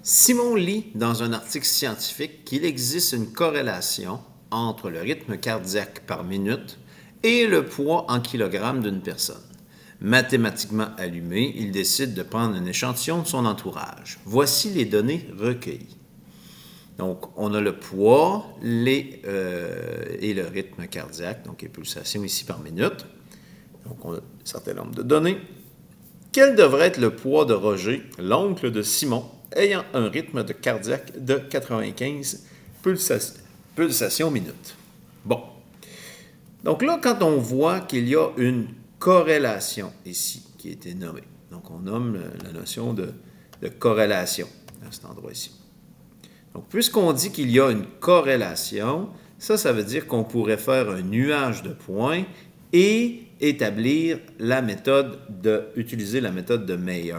Simon lit dans un article scientifique qu'il existe une corrélation entre le rythme cardiaque par minute et le poids en kilogrammes d'une personne. Mathématiquement allumé, il décide de prendre un échantillon de son entourage. Voici les données recueillies. Donc, on a le poids et le rythme cardiaque, donc les pulsations ici par minute. Donc, on a un certain nombre de données. Quel devrait être le poids de Roger, l'oncle de Simon, ayant un rythme de cardiaque de 95 pulsations minutes? Bon. Donc là, quand on voit qu'il y a une corrélation ici qui a été nommée, donc on nomme la notion de corrélation à cet endroit ici. Donc, puisqu'on dit qu'il y a une corrélation, ça veut dire qu'on pourrait faire un nuage de points et établir la méthode utiliser la méthode de Mayer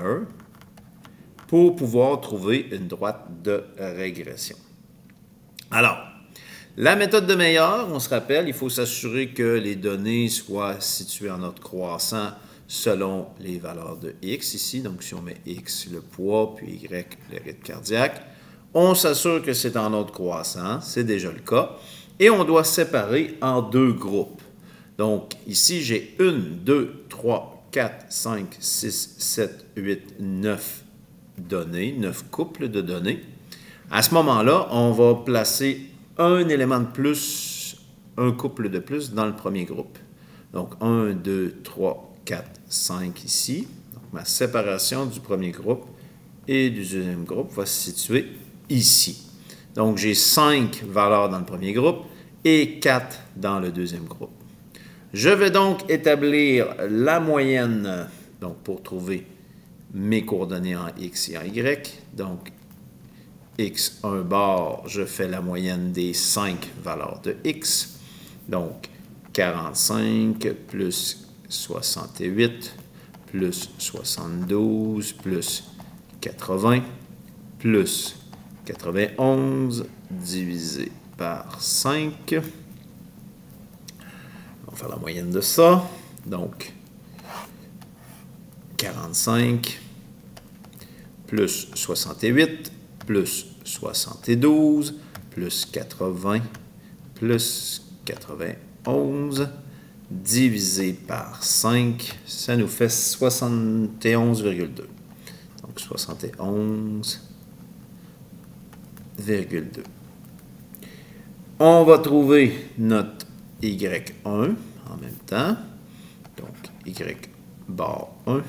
pour pouvoir trouver une droite de régression. Alors, la méthode de Mayer, on se rappelle, il faut s'assurer que les données soient situées en ordre croissant selon les valeurs de X ici. Donc, si on met X, le poids, puis Y, le rythme cardiaque, on s'assure que c'est en ordre croissant, c'est déjà le cas, et on doit séparer en deux groupes. Donc, ici, j'ai 1, 2, 3, 4, 5, 6, 7, 8, 9 données, 9 couples de données. À ce moment-là, on va placer un élément de plus, un couple de plus dans le premier groupe. Donc, 1, 2, 3, 4, 5 ici. Donc, ma séparation du premier groupe et du deuxième groupe va se situer ici. Donc, j'ai 5 valeurs dans le premier groupe et 4 dans le deuxième groupe. Je vais donc établir la moyenne donc pour trouver mes coordonnées en X et en Y. Donc, X1 bar, je fais la moyenne des 5 valeurs de X. Donc, 45 plus 68 plus 72 plus 80 plus 91 divisé par 5. On va faire la moyenne de ça. Donc, 45 plus 68 plus 72 plus 80 plus 91 divisé par 5, ça nous fait 71,2. Donc, 71,2. On va trouver notre Y1 en même temps. Donc, Y bar 1.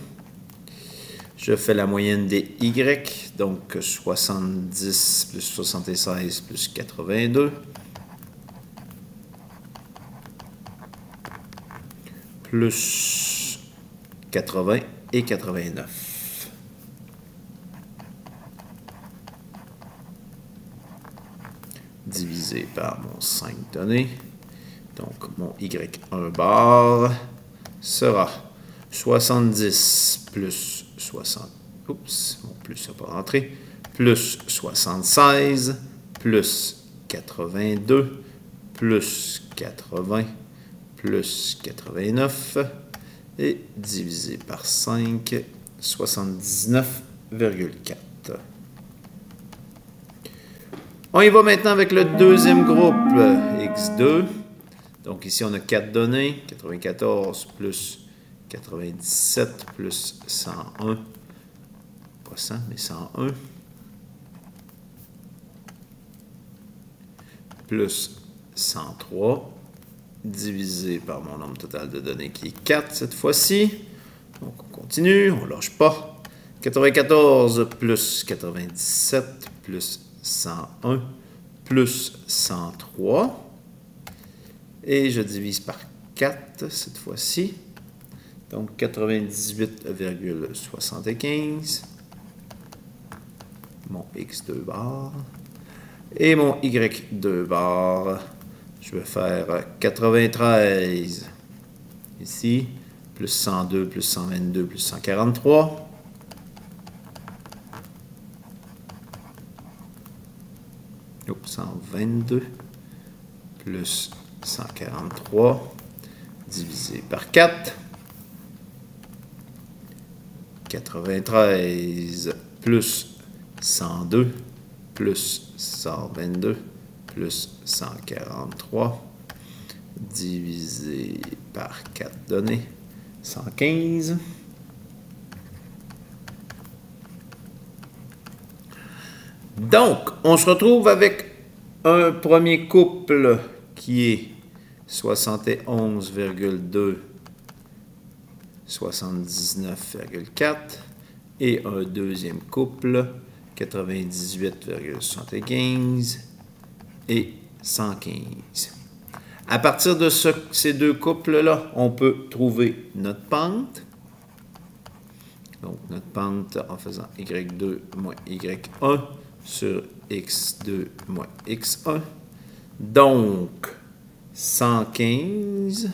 Je fais la moyenne des Y, donc 70 plus 76 plus 82. Plus 80 et 89. Divisé par mon 5 données. Donc, mon Y1 bar sera 70 plus 60. Oups, mon plus n'a pas rentré. Plus 76 plus 82 plus 80 plus 89 et divisé par 5, 79,4. On y va maintenant avec le deuxième groupe, X2. Donc ici, on a 4 données, 94 plus 97 plus 101, pas 100, mais 101, plus 103, divisé par mon nombre total de données qui est 4 cette fois-ci. Donc, on continue, on ne lâche pas. 94 plus 97 plus 101 plus 103. Et je divise par 4 cette fois-ci. Donc, 98,75. Mon X2 bar. Et mon Y2 bar. Je vais faire 93 ici, plus 102, plus 122, plus 143. Oups, 122, plus 143, divisé par 4. 93 plus 102 plus 122 plus 143 divisé par 4 données, 115. Donc, on se retrouve avec un premier couple qui est 71,2, 79,4 et un deuxième couple 98,75 et 115. À partir de ces deux couples-là, on peut trouver notre pente. Donc, notre pente en faisant Y2 moins Y1 sur X2 moins X1. Donc, 115,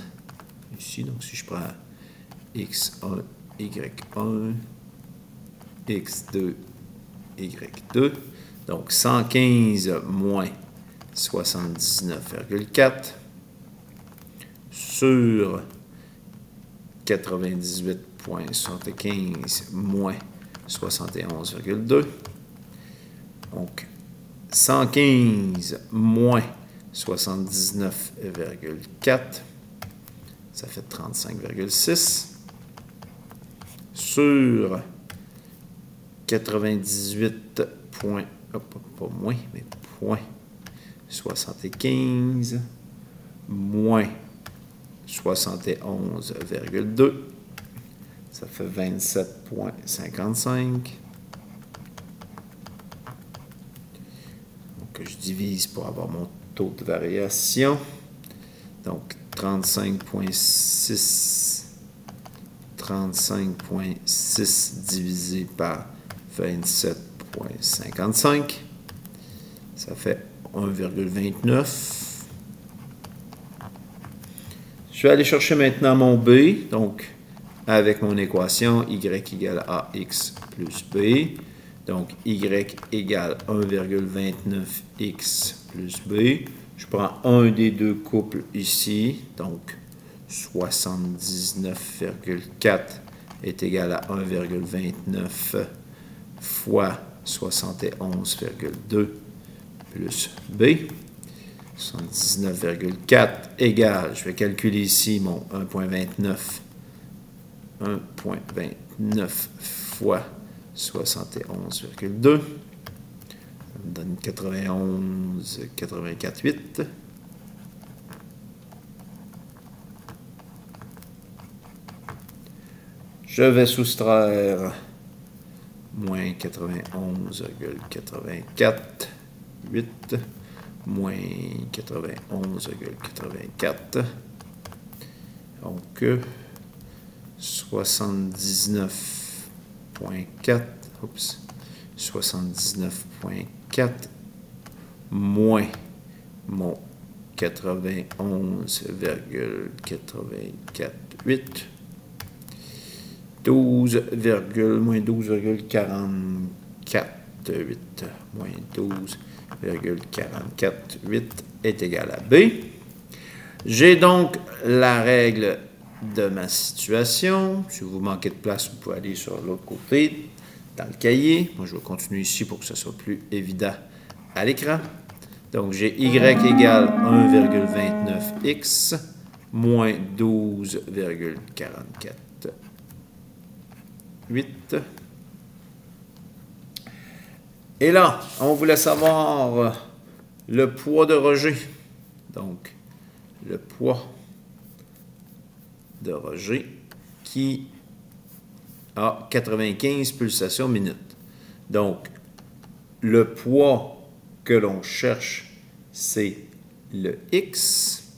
ici, donc si je prends X1, Y1, X2, Y2, donc 115 moins 79,4 sur 98,75 moins 71,2. Donc, 115 moins 79,4, ça fait 35,6 sur 98 point, pas moins, mais point 75 moins 71,2, ça fait 27,55. Donc, je divise pour avoir mon taux de variation. Donc, 35,6 divisé par 27,55. Ça fait 1,29. Je vais aller chercher maintenant mon B. Donc, avec mon équation, Y égale AX plus B. Donc, Y égale 1,29X plus B. Je prends un des deux couples ici. Donc, 79,4 est égal à 1,29 fois 71,2 plus B. 79,4 égale, je vais calculer ici mon 1,29. 1,29 fois 71,2. Ça me donne 91,84,8. Je vais soustraire moins 91,84,8 moins 91,84. Donc, 79,4, oups, 79,4 moins mon 91,84,8, 12, moins 12,44,8 moins 12,44,8 est égal à B. J'ai donc la règle de ma situation. Si vous manquez de place, vous pouvez aller sur l'autre côté, dans le cahier. Moi, je vais continuer ici pour que ce soit plus évident à l'écran. Donc, j'ai Y égale 1,29X moins 12,44,8. Et là, on voulait savoir le poids de Roger. Donc, le poids de Roger qui a 95 pulsations minutes. Donc, le poids que l'on cherche, c'est le X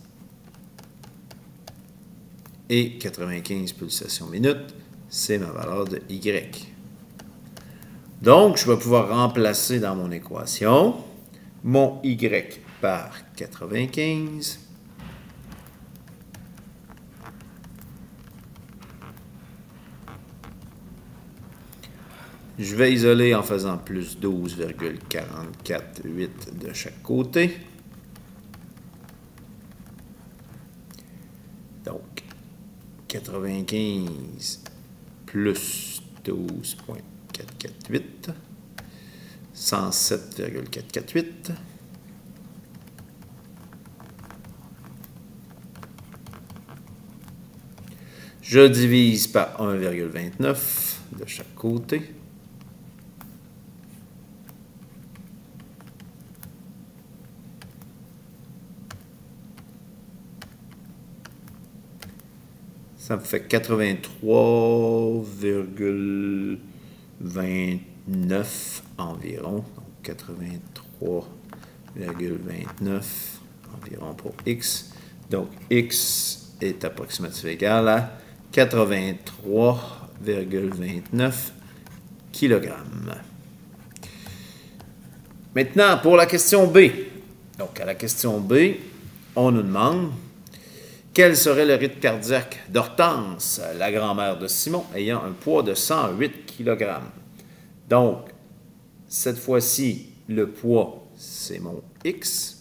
et 95 pulsations minutes, c'est ma valeur de Y. Donc, je vais pouvoir remplacer dans mon équation mon Y par 95. Je vais isoler en faisant plus 12,44,8 de chaque côté. Donc, 95 plus 12,448 107,448. Je divise par 1,29 de chaque côté. Ça me fait 83,29 environ. Donc 83,29 environ pour X. Donc X est approximativement égal à 83,29 kg. Maintenant, pour la question B. Donc, à la question B, on nous demande quel serait le rythme cardiaque d'Hortense, la grand-mère de Simon, ayant un poids de 108 kg. Donc, cette fois-ci, le poids, c'est mon X.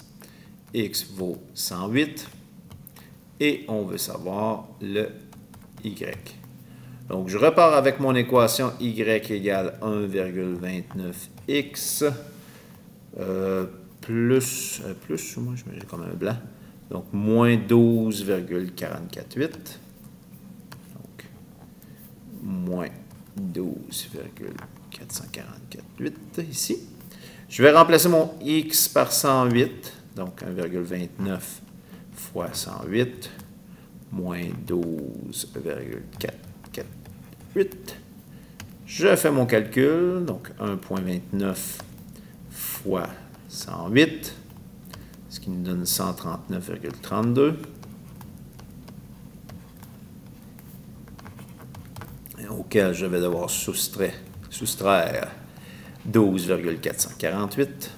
X vaut 108. Et on veut savoir le Y. Donc, je repars avec mon équation Y égale 1,29X plus, moi je mets comme un blanc. Donc, moins 12,448. Donc, moins 12,448 ici. Je vais remplacer mon X par 108. Donc, 1,29 fois 108, moins 12,448. Je fais mon calcul. Donc, 1,29 fois 108. Ce qui nous donne 139,32. Auquel je vais devoir soustraire 12,448.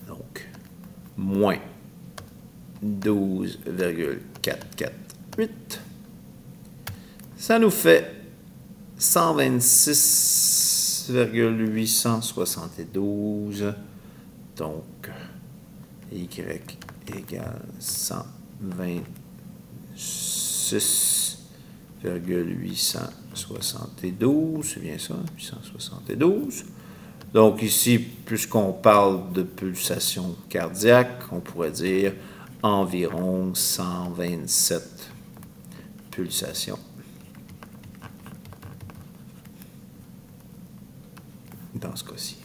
Donc, moins 12,448. Ça nous fait 126,872. Donc, Y égale 126,872. C'est bien ça, 872. Donc ici, puisqu'on parle de pulsation cardiaque, on pourrait dire environ 127 pulsations. Dans ce cas-ci.